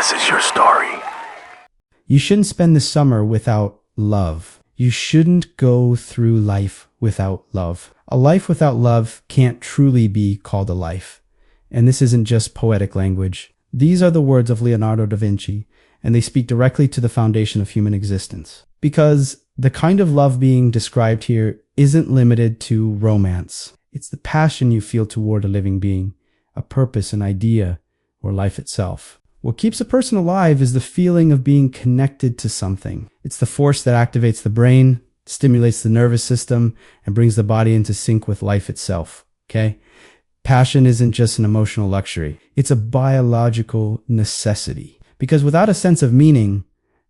This is your story. You shouldn't spend the summer without love. You shouldn't go through life without love. A life without love can't truly be called a life. And this isn't just poetic language. These are the words of Leonardo da Vinci, and they speak directly to the foundation of human existence. Because the kind of love being described here isn't limited to romance. It's the passion you feel toward a living being, a purpose, an idea, or life itself. What keeps a person alive is the feeling of being connected to something. It's the force that activates the brain, stimulates the nervous system, and brings the body into sync with life itself. Okay? Passion isn't just an emotional luxury. It's a biological necessity. Because without a sense of meaning,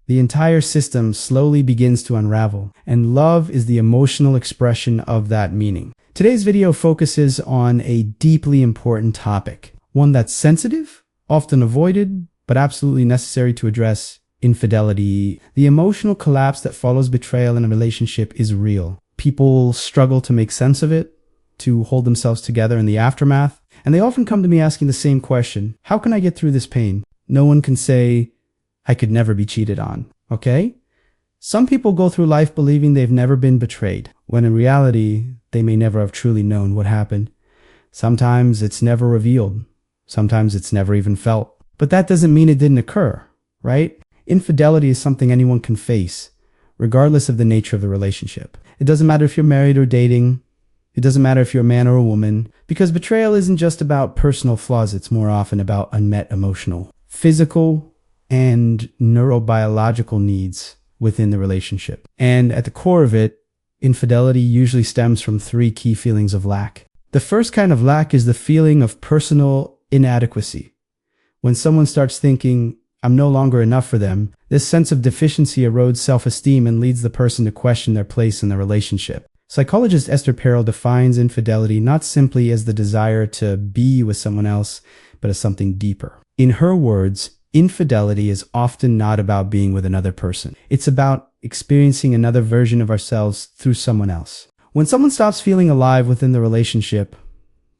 the entire system slowly begins to unravel, and love is the emotional expression of that meaning. Today's video focuses on a deeply important topic, one that's sensitive, often avoided, but absolutely necessary to address: infidelity. The emotional collapse that follows betrayal in a relationship is real. People struggle to make sense of it, to hold themselves together in the aftermath, and they often come to me asking the same question: how can I get through this pain? No one can say, I could never be cheated on, okay? Some people go through life believing they've never been betrayed, when in reality, they may never have truly known what happened. Sometimes it's never revealed. Sometimes it's never even felt. But that doesn't mean it didn't occur, right? Infidelity is something anyone can face, regardless of the nature of the relationship. It doesn't matter if you're married or dating. It doesn't matter if you're a man or a woman, because betrayal isn't just about personal flaws. It's more often about unmet emotional, physical, and neurobiological needs within the relationship. And at the core of it, infidelity usually stems from three key feelings of lack. The first kind of lack is the feeling of personal inadequacy. When someone starts thinking, I'm no longer enough for them, this sense of deficiency erodes self-esteem and leads the person to question their place in the relationship. Psychologist Esther Perel defines infidelity not simply as the desire to be with someone else, but as something deeper. In her words, infidelity is often not about being with another person. It's about experiencing another version of ourselves through someone else. When someone stops feeling alive within the relationship,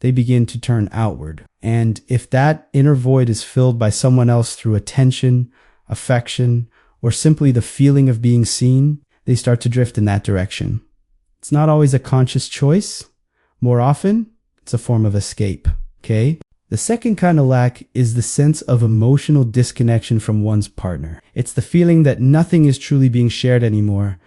they begin to turn outward. And if that inner void is filled by someone else through attention, affection, or simply the feeling of being seen, they start to drift in that direction. It's not always a conscious choice. More often, it's a form of escape, okay? The second kind of lack is the sense of emotional disconnection from one's partner. It's the feeling that nothing is truly being shared anymore,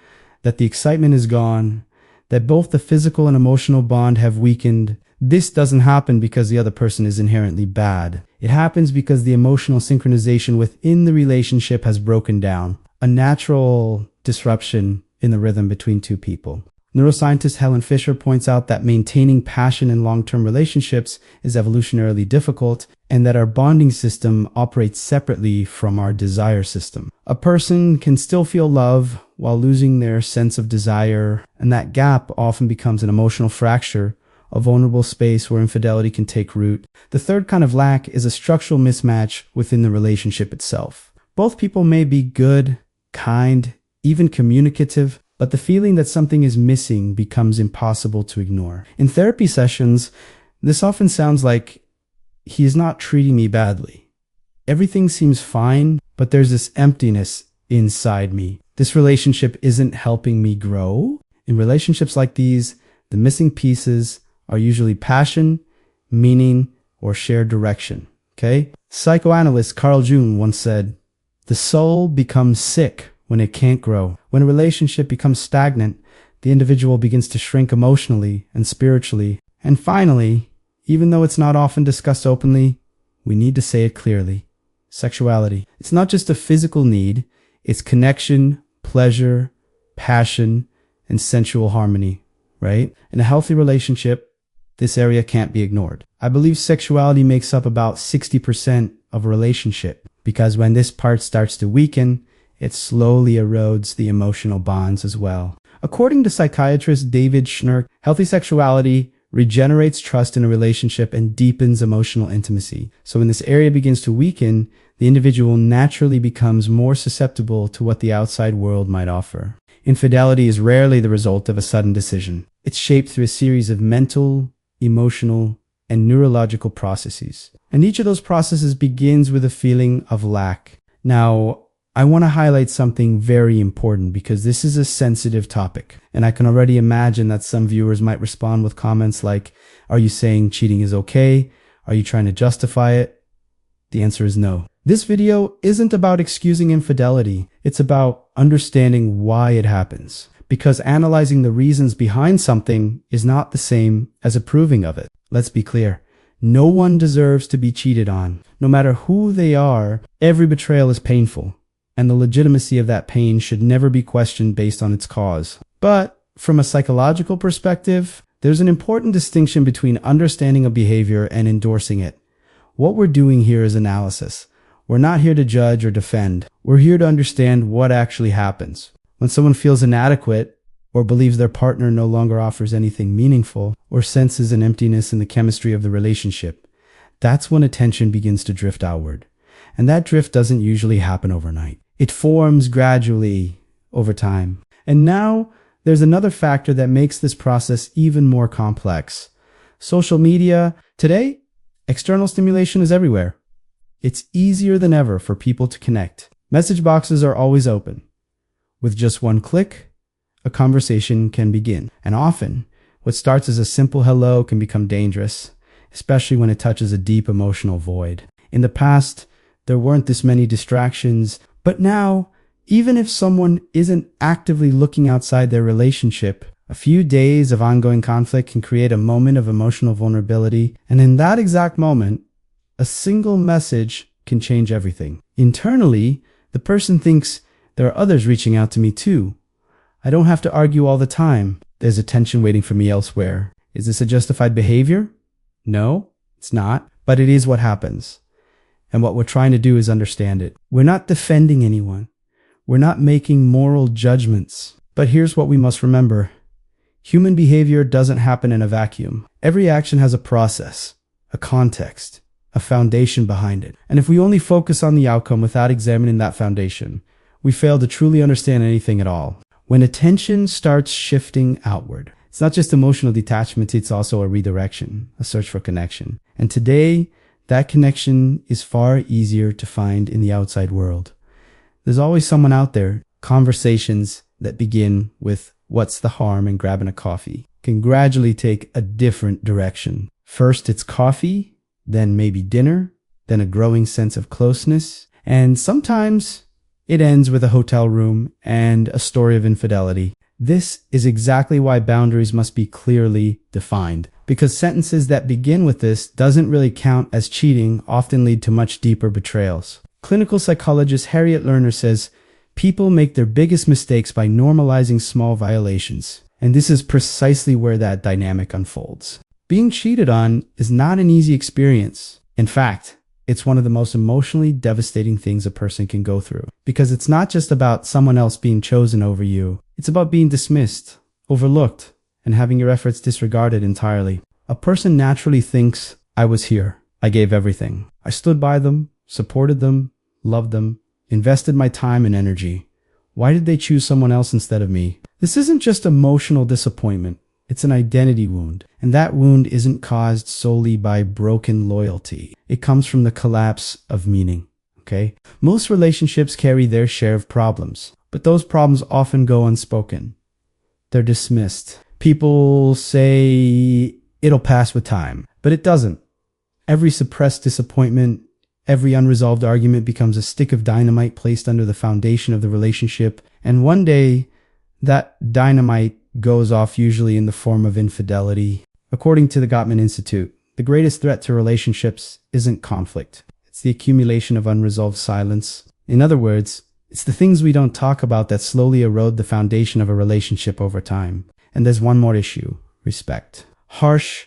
that the excitement is gone, that both the physical and emotional bond have weakened. This doesn't happen because the other person is inherently bad. It happens because the emotional synchronization within the relationship has broken down, a natural disruption in the rhythm between two people. Neuroscientist Helen Fisher points out that maintaining passion in long-term relationships is evolutionarily difficult, and that our bonding system operates separately from our desire system. A person can still feel love while losing their sense of desire, and that gap often becomes an emotional fracture, a vulnerable space where infidelity can take root. The third kind of lack is a structural mismatch within the relationship itself. Both people may be good, kind, even communicative, but the feeling that something is missing becomes impossible to ignore. In therapy sessions, this often sounds like, he is not treating me badly. Everything seems fine, but there's this emptiness inside me. This relationship isn't helping me grow. In relationships like these, the missing pieces are usually passion, meaning, or shared direction. Okay? Psychoanalyst Carl Jung once said, the soul becomes sick when it can't grow. When a relationship becomes stagnant, the individual begins to shrink emotionally and spiritually. And finally, even though it's not often discussed openly, we need to say it clearly. Sexuality. It's not just a physical need, it's connection, pleasure, passion, and sensual harmony, right? In a healthy relationship, this area can't be ignored. I believe sexuality makes up about 60% of a relationship, because when this part starts to weaken, it slowly erodes the emotional bonds as well. According to psychiatrist David Schnurk, healthy sexuality regenerates trust in a relationship and deepens emotional intimacy. So when this area begins to weaken, the individual naturally becomes more susceptible to what the outside world might offer. Infidelity is rarely the result of a sudden decision. It's shaped through a series of mental, emotional, and neurological processes. And each of those processes begins with a feeling of lack. Now, I want to highlight something very important because this is a sensitive topic. And I can already imagine that some viewers might respond with comments like, "Are you saying cheating is okay? Are you trying to justify it?" The answer is no. This video isn't about excusing infidelity. It's about understanding why it happens. Because analyzing the reasons behind something is not the same as approving of it. Let's be clear. No one deserves to be cheated on. No matter who they are, every betrayal is painful, and the legitimacy of that pain should never be questioned based on its cause. But from a psychological perspective, there's an important distinction between understanding a behavior and endorsing it. What we're doing here is analysis. We're not here to judge or defend. We're here to understand what actually happens. When someone feels inadequate, or believes their partner no longer offers anything meaningful, or senses an emptiness in the chemistry of the relationship, that's when attention begins to drift outward. And that drift doesn't usually happen overnight. It forms gradually over time. And now there's another factor that makes this process even more complex. Social media. Today, external stimulation is everywhere. It's easier than ever for people to connect. Message boxes are always open. With just one click, a conversation can begin. And often, what starts as a simple hello can become dangerous, especially when it touches a deep emotional void. In the past, there weren't this many distractions, but now, even if someone isn't actively looking outside their relationship, a few days of ongoing conflict can create a moment of emotional vulnerability, and in that exact moment, a single message can change everything. Internally, the person thinks, there are others reaching out to me too. I don't have to argue all the time. There's attention waiting for me elsewhere. Is this a justified behavior? No, it's not, but it is what happens. And what we're trying to do is understand it. We're not defending anyone. We're not making moral judgments. But here's what we must remember. Human behavior doesn't happen in a vacuum. Every action has a process, a context, a foundation behind it. And if we only focus on the outcome without examining that foundation, we fail to truly understand anything at all. When attention starts shifting outward, it's not just emotional detachment, it's also a redirection, a search for connection. And today, that connection is far easier to find in the outside world. There's always someone out there. Conversations that begin with "what's the harm" and grabbing a coffee can gradually take a different direction. First, it's coffee, then maybe dinner, then a growing sense of closeness, and sometimes it ends with a hotel room and a story of infidelity. This is exactly why boundaries must be clearly defined, because sentences that begin with "this doesn't really count as cheating" often lead to much deeper betrayals. Clinical psychologist Harriet Lerner says, people make their biggest mistakes by normalizing small violations. And this is precisely where that dynamic unfolds. Being cheated on is not an easy experience. In fact, it's one of the most emotionally devastating things a person can go through. Because it's not just about someone else being chosen over you. It's about being dismissed, overlooked, and having your efforts disregarded entirely. A person naturally thinks, I was here. I gave everything. I stood by them, supported them, loved them, invested my time and energy. Why did they choose someone else instead of me? This isn't just emotional disappointment. It's an identity wound. And that wound isn't caused solely by broken loyalty. It comes from the collapse of meaning. Okay? Most relationships carry their share of problems, but those problems often go unspoken. They're dismissed. People say it'll pass with time, but it doesn't. Every suppressed disappointment, every unresolved argument becomes a stick of dynamite placed under the foundation of the relationship, and one day that dynamite goes off, usually in the form of infidelity. According to the Gottman Institute, the greatest threat to relationships isn't conflict. It's the accumulation of unresolved silence. In other words, it's the things we don't talk about that slowly erode the foundation of a relationship over time. And there's one more issue: respect. Harsh,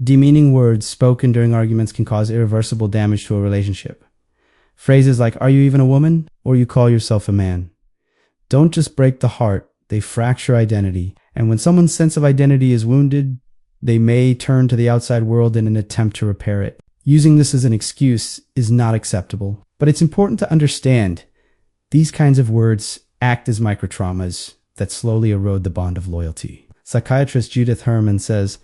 demeaning words spoken during arguments can cause irreversible damage to a relationship. Phrases like, "Are you even a woman?" or "You call yourself a man?" don't just break the heart, they fracture identity. And when someone's sense of identity is wounded, they may turn to the outside world in an attempt to repair it. Using this as an excuse is not acceptable. But it's important to understand these kinds of words act as microtraumas that slowly erode the bond of loyalty. Psychiatrist Judith Herman says,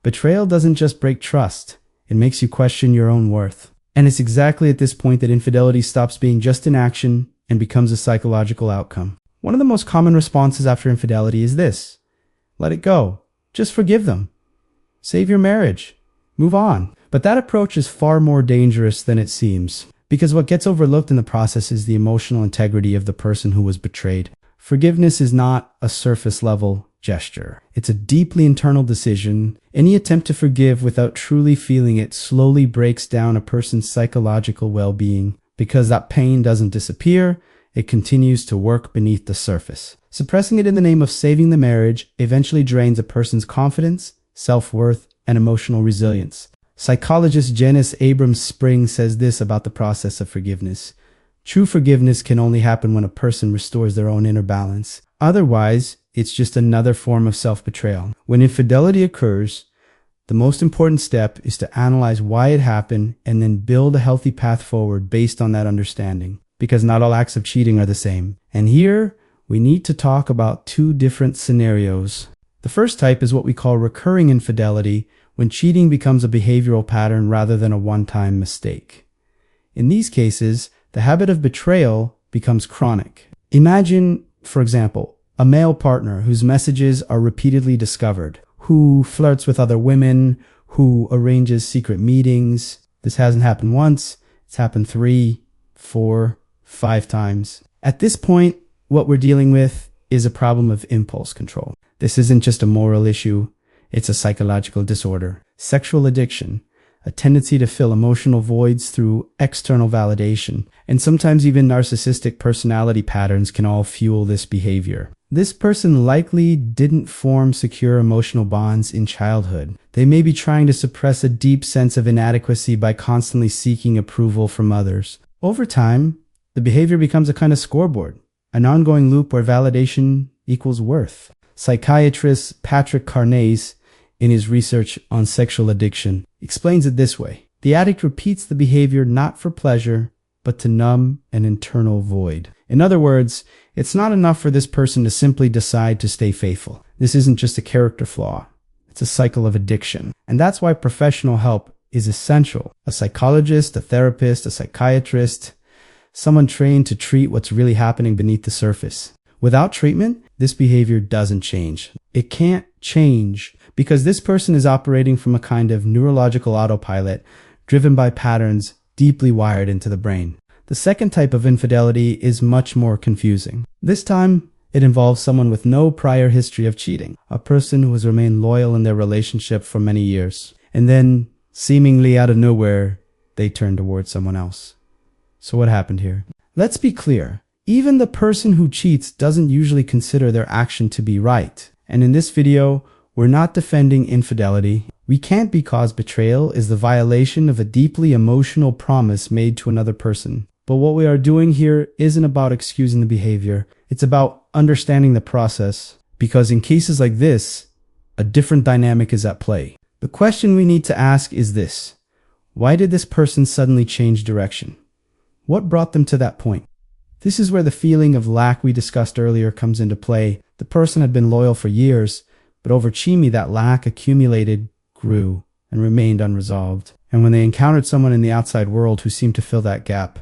betrayal doesn't just break trust, It makes you question your own worth. And it's exactly at this point that infidelity stops being just an action and becomes a psychological outcome. One of the most common responses after infidelity is this: let it go. Just forgive them. Save your marriage. Move on. But that approach is far more dangerous than it seems, because what gets overlooked in the process is the emotional integrity of the person who was betrayed. Forgiveness is not a surface-level gesture. It's a deeply internal decision. Any attempt to forgive without truly feeling it slowly breaks down a person's psychological well-being. Because that pain doesn't disappear, it continues to work beneath the surface. Suppressing it in the name of saving the marriage eventually drains a person's confidence, self-worth, and emotional resilience. Psychologist Janice Abrams-Spring says this about the process of forgiveness: true forgiveness can only happen when a person restores their own inner balance. Otherwise, it's just another form of self-betrayal. When infidelity occurs, the most important step is to analyze why it happened and then build a healthy path forward based on that understanding. Because not all acts of cheating are the same. And here, we need to talk about two different scenarios. The first type is what we call recurring infidelity, when cheating becomes a behavioral pattern rather than a one-time mistake. In these cases, the habit of betrayal becomes chronic. Imagine, for example, a male partner whose messages are repeatedly discovered, who flirts with other women, who arranges secret meetings. This hasn't happened once, it's happened 3, 4, 5 times. At this point, what we're dealing with is a problem of impulse control. This isn't just a moral issue, it's a psychological disorder. Sexual addiction, a tendency to fill emotional voids through external validation, and sometimes even narcissistic personality patterns can all fuel this behavior. This person likely didn't form secure emotional bonds in childhood. They may be trying to suppress a deep sense of inadequacy by constantly seeking approval from others. Over time, the behavior becomes a kind of scoreboard, an ongoing loop where validation equals worth. Psychiatrist Patrick Carnase, in his research on sexual addiction, explains it this way: the addict repeats the behavior not for pleasure, but to numb an internal void. In other words, it's not enough for this person to simply decide to stay faithful. This isn't just a character flaw. It's a cycle of addiction. And that's why professional help is essential. A psychologist, a therapist, a psychiatrist, someone trained to treat what's really happening beneath the surface. Without treatment, this behavior doesn't change. It can't change because this person is operating from a kind of neurological autopilot driven by patterns deeply wired into the brain. The second type of infidelity is much more confusing. This time, it involves someone with no prior history of cheating, a person who has remained loyal in their relationship for many years, and then, seemingly out of nowhere, they turn towards someone else. So what happened here? Let's be clear. Even the person who cheats doesn't usually consider their action to be right. And in this video, we're not defending infidelity. We can't, because betrayal is the violation of a deeply emotional promise made to another person. But what we are doing here isn't about excusing the behavior. It's about understanding the process. Because in cases like this, a different dynamic is at play. The question we need to ask is this: why did this person suddenly change direction? What brought them to that point? This is where the feeling of lack we discussed earlier comes into play. The person had been loyal for years, but over Chimi that lack accumulated, grew, and remained unresolved. And when they encountered someone in the outside world who seemed to fill that gap,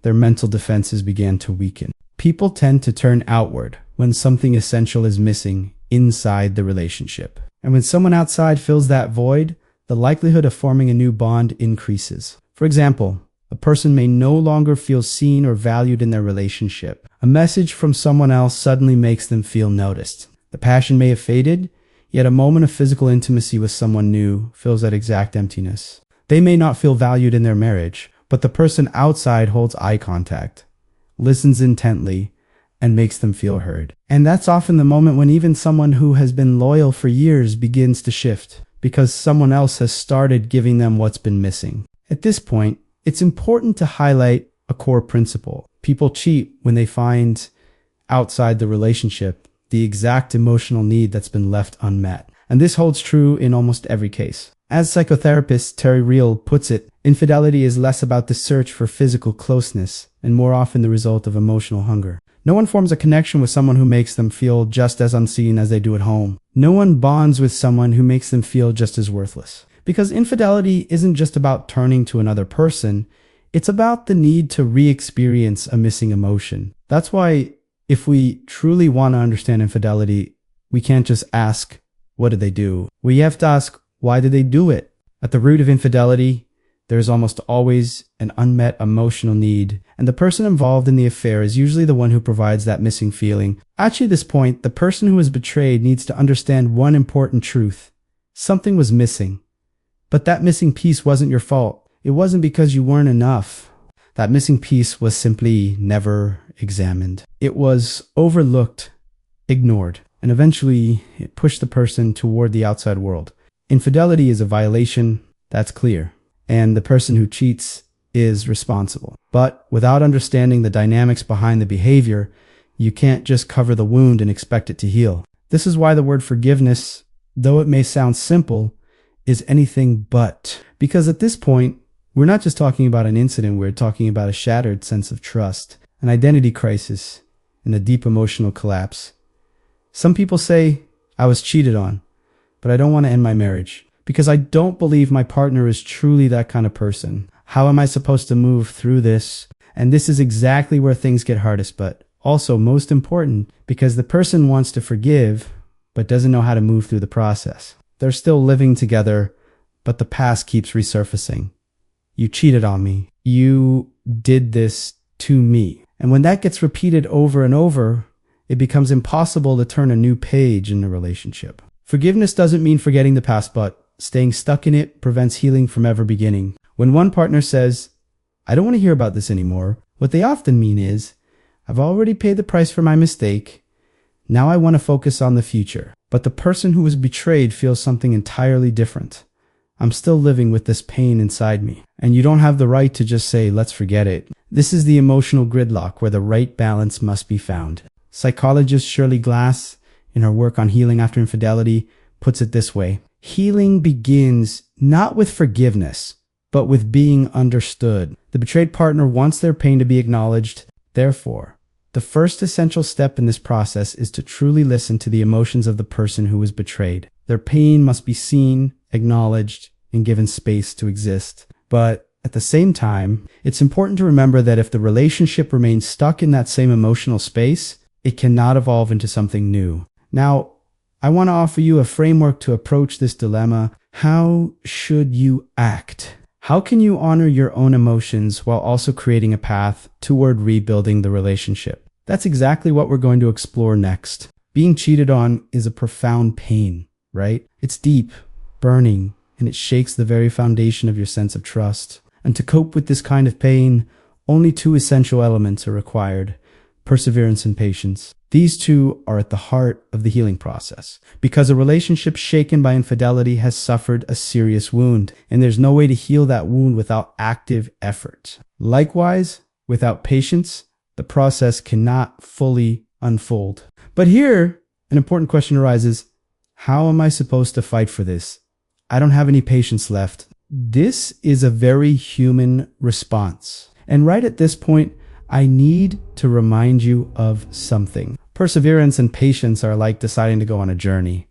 their mental defenses began to weaken. People tend to turn outward when something essential is missing inside the relationship. And when someone outside fills that void, the likelihood of forming a new bond increases. For example, a person may no longer feel seen or valued in their relationship. A message from someone else suddenly makes them feel noticed. The passion may have faded, yet a moment of physical intimacy with someone new fills that exact emptiness. They may not feel valued in their marriage, but the person outside holds eye contact, listens intently, and makes them feel heard. And that's often the moment when even someone who has been loyal for years begins to shift, because someone else has started giving them what's been missing. At this point, it's important to highlight a core principle. People cheat when they find outside the relationship the exact emotional need that's been left unmet. And this holds true in almost every case. As psychotherapist Terry Real puts it, infidelity is less about the search for physical closeness and more often the result of emotional hunger. No one forms a connection with someone who makes them feel just as unseen as they do at home. No one bonds with someone who makes them feel just as worthless. Because infidelity isn't just about turning to another person, it's about the need to re-experience a missing emotion. That's why if we truly want to understand infidelity, we can't just ask, what did they do? We have to ask, why did they do it? At the root of infidelity, there's almost always an unmet emotional need, and the person involved in the affair is usually the one who provides that missing feeling. Actually, at this point, the person who is betrayed needs to understand one important truth. Something was missing. But that missing piece wasn't your fault. It wasn't because you weren't enough. That missing piece was simply never examined. It was overlooked, ignored, and eventually it pushed the person toward the outside world. Infidelity is a violation, that's clear, and the person who cheats is responsible. But without understanding the dynamics behind the behavior, you can't just cover the wound and expect it to heal. This is why the word forgiveness, though it may sound simple, is anything but. Because at this point, we're not just talking about an incident, we're talking about a shattered sense of trust, an identity crisis, and a deep emotional collapse. Some people say, I was cheated on, but I don't want to end my marriage because I don't believe my partner is truly that kind of person. How am I supposed to move through this? And this is exactly where things get hardest, but also most important because the person wants to forgive, but doesn't know how to move through the process. They're still living together, but the past keeps resurfacing. You cheated on me. You did this to me. And when that gets repeated over and over, it becomes impossible to turn a new page in the relationship. Forgiveness doesn't mean forgetting the past, but staying stuck in it prevents healing from ever beginning. When one partner says, I don't want to hear about this anymore, what they often mean is, I've already paid the price for my mistake. Now I want to focus on the future. But the person who was betrayed feels something entirely different. I'm still living with this pain inside me. And you don't have the right to just say, let's forget it. This is the emotional gridlock where the right balance must be found. Psychologist Shirley Glass, in her work on healing after infidelity, puts it this way. Healing begins not with forgiveness, but with being understood. The betrayed partner wants their pain to be acknowledged. Therefore, the first essential step in this process is to truly listen to the emotions of the person who was betrayed. Their pain must be seen, acknowledged, and given space to exist. But at the same time, it's important to remember that if the relationship remains stuck in that same emotional space, it cannot evolve into something new. Now, I want to offer you a framework to approach this dilemma. How should you act? How can you honor your own emotions while also creating a path toward rebuilding the relationship? That's exactly what we're going to explore next. Being cheated on is a profound pain, right? It's deep, burning, and it shakes the very foundation of your sense of trust. And to cope with this kind of pain, only two essential elements are required: perseverance and patience. These two are at the heart of the healing process, because a relationship shaken by infidelity has suffered a serious wound, and there's no way to heal that wound without active effort. Likewise, without patience, the process cannot fully unfold. But here, an important question arises: how am I supposed to fight for this? I don't have any patience left. This is a very human response. And right at this point, I need to remind you of something. Perseverance and patience are like deciding to go on a journey.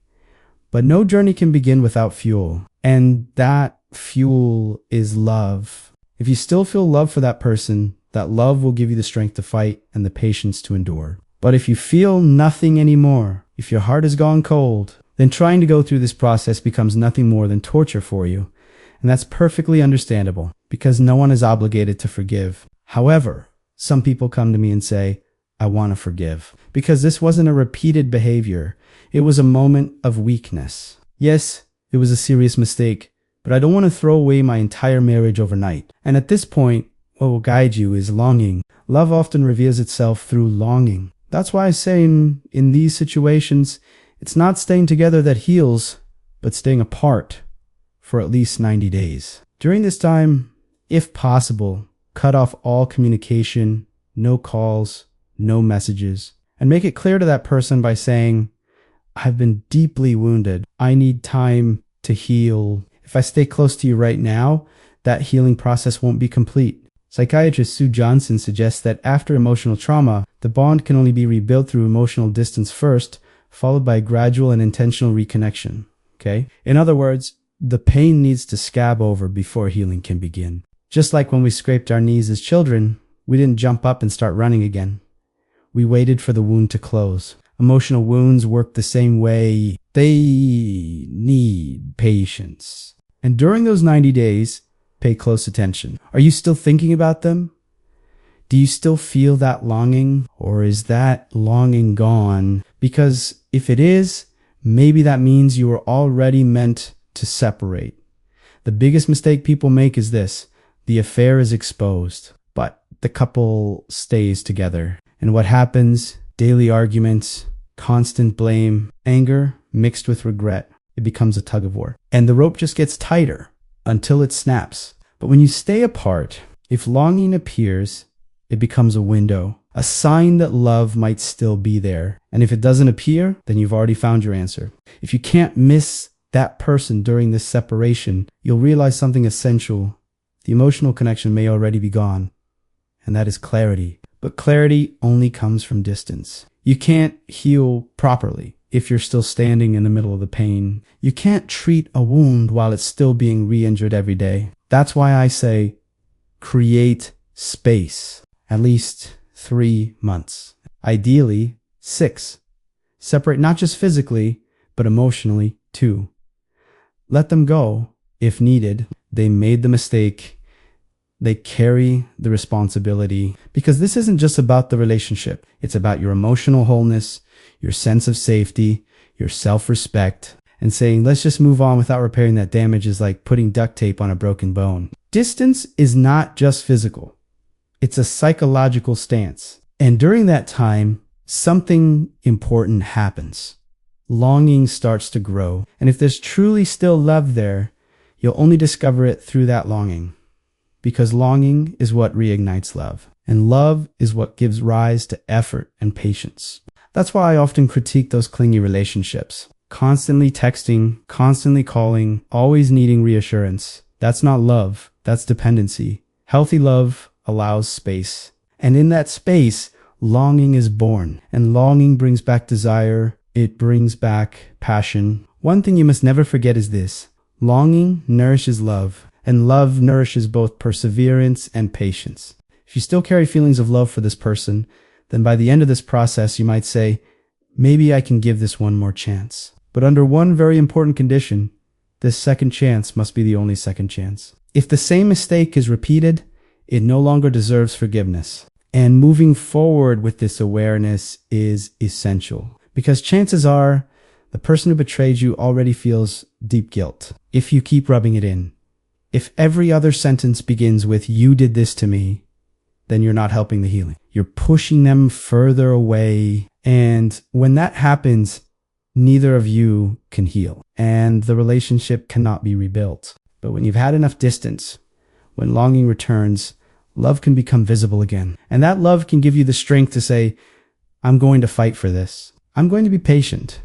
But no journey can begin without fuel. And that fuel is love. If you still feel love for that person, that love will give you the strength to fight and the patience to endure. But if you feel nothing anymore, if your heart has gone cold, then trying to go through this process becomes nothing more than torture for you. And that's perfectly understandable, because no one is obligated to forgive. However, some people come to me and say, I want to forgive, because this wasn't a repeated behavior. It was a moment of weakness. Yes, it was a serious mistake, but I don't want to throw away my entire marriage overnight. And at this point, what will guide you is longing. Love often reveals itself through longing. That's why I say in these situations, it's not staying together that heals, but staying apart for at least 90 days. During this time, if possible, cut off all communication, no calls, no messages, and make it clear to that person by saying, I've been deeply wounded. I need time to heal. If I stay close to you right now, that healing process won't be complete. Psychiatrist Sue Johnson suggests that after emotional trauma, the bond can only be rebuilt through emotional distance first, followed by gradual and intentional reconnection. Okay? In other words, The pain needs to scab over before healing can begin. Just like when we scraped our knees as children, we didn't jump up and start running again. We waited for the wound to close. Emotional wounds work the same way. They need patience. And during those 90 days, pay close attention. Are you still thinking about them? Do you still feel that longing? Or is that longing gone? Because if it is, maybe that means you were already meant to separate. The biggest mistake people make is this: the affair is exposed, but the couple stays together. And what happens? Daily arguments, constant blame, anger mixed with regret. It becomes a tug of war. And the rope just gets tighter until it snaps. But when you stay apart, if longing appears, it becomes a window, a sign that love might still be there. And if it doesn't appear, then you've already found your answer. If you can't miss that person during this separation, you'll realize something essential. The emotional connection may already be gone, and that is clarity. But clarity only comes from distance. You can't heal properly if you're still standing in the middle of the pain. You can't treat a wound while it's still being re-injured every day. That's why I say, create space. At least 3 months. Ideally, 6. Separate not just physically, but emotionally too. Let them go if needed. They made the mistake. They carry the responsibility. Because this isn't just about the relationship. It's about your emotional wholeness, your sense of safety, your self-respect. And saying, let's just move on without repairing that damage is like putting duct tape on a broken bone. Distance is not just physical. It's a psychological stance. And during that time, something important happens. Longing starts to grow. And if there's truly still love there, you'll only discover it through that longing. Because longing is what reignites love. And love is what gives rise to effort and patience. That's why I often critique those clingy relationships. Constantly texting, constantly calling, always needing reassurance. That's not love. That's dependency. Healthy love allows space. And in that space, longing is born. And longing brings back desire. It brings back passion. One thing you must never forget is this: longing nourishes love, and love nourishes both perseverance and patience. If you still carry feelings of love for this person, then by the end of this process, you might say, maybe I can give this one more chance. But under one very important condition, this second chance must be the only second chance. If the same mistake is repeated, it no longer deserves forgiveness. And moving forward with this awareness is essential. Because chances are, the person who betrayed you already feels deep guilt. If you keep rubbing it in. If every other sentence begins with, you did this to me, then you're not helping the healing. You're pushing them further away. And when that happens, neither of you can heal. And the relationship cannot be rebuilt. But when you've had enough distance, when longing returns, love can become visible again. And that love can give you the strength to say, I'm going to fight for this. I'm going to be patient.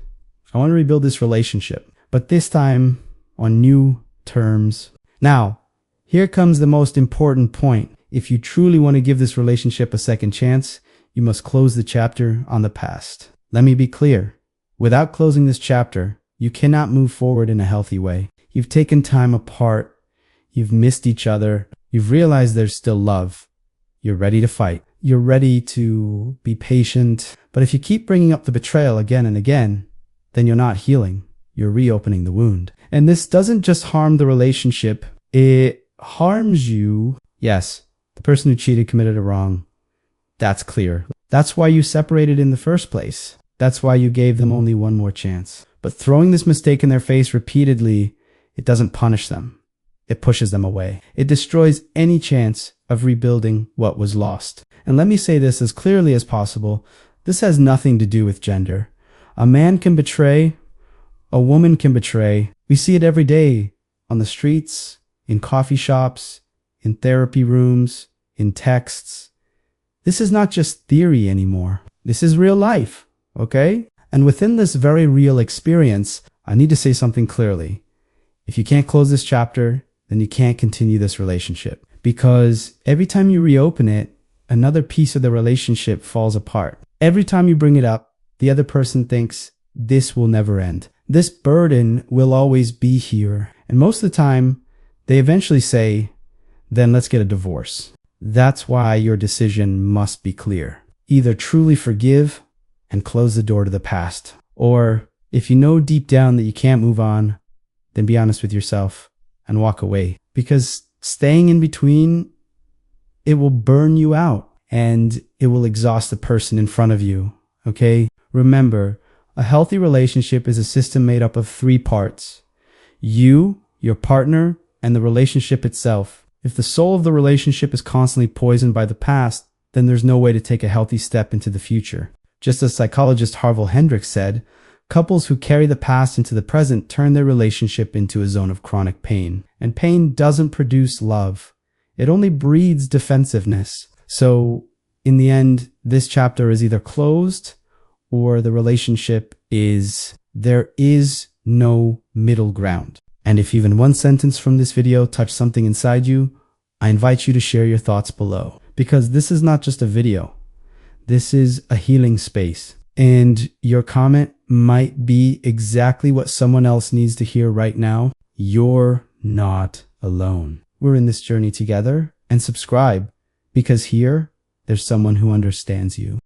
I want to rebuild this relationship, but this time on new terms. Now, here comes the most important point. If you truly want to give this relationship a second chance, you must close the chapter on the past. Let me be clear. Without closing this chapter, you cannot move forward in a healthy way. You've taken time apart. You've missed each other. You've realized there's still love. You're ready to fight. You're ready to be patient. But if you keep bringing up the betrayal again and again, then you're not healing. You're reopening the wound. And this doesn't just harm the relationship. It harms you. Yes, the person who cheated committed a wrong. That's clear. That's why you separated in the first place. That's why you gave them only one more chance. But throwing this mistake in their face repeatedly, it doesn't punish them. It pushes them away. It destroys any chance of rebuilding what was lost. And let me say this as clearly as possible. This has nothing to do with gender. A man can betray. A woman can betray. We see it every day on the streets, in coffee shops, in therapy rooms, in texts. This is not just theory anymore. This is real life, okay? And within this very real experience, I need to say something clearly. If you can't close this chapter, then you can't continue this relationship. Because every time you reopen it, another piece of the relationship falls apart. Every time you bring it up, the other person thinks, this will never end. This burden will always be here. And most of the time, they eventually say, then let's get a divorce. That's why your decision must be clear. Either truly forgive and close the door to the past, or if you know deep down that you can't move on, then be honest with yourself and walk away. Because staying in between, it will burn you out and it will exhaust the person in front of you, okay? Remember, a healthy relationship is a system made up of 3 parts: you, your partner, and the relationship itself. If the soul of the relationship is constantly poisoned by the past, then there's no way to take a healthy step into the future. Just as psychologist Harville Hendricks said, couples who carry the past into the present turn their relationship into a zone of chronic pain. And pain doesn't produce love. It only breeds defensiveness. So, in the end, this chapter is either closed or the relationship there is no middle ground. And if even one sentence from this video touched something inside you, I invite you to share your thoughts below. Because this is not just a video. This is a healing space. And your comment might be exactly what someone else needs to hear right now. You're not alone. We're in this journey together. And subscribe, because here, there's someone who understands you.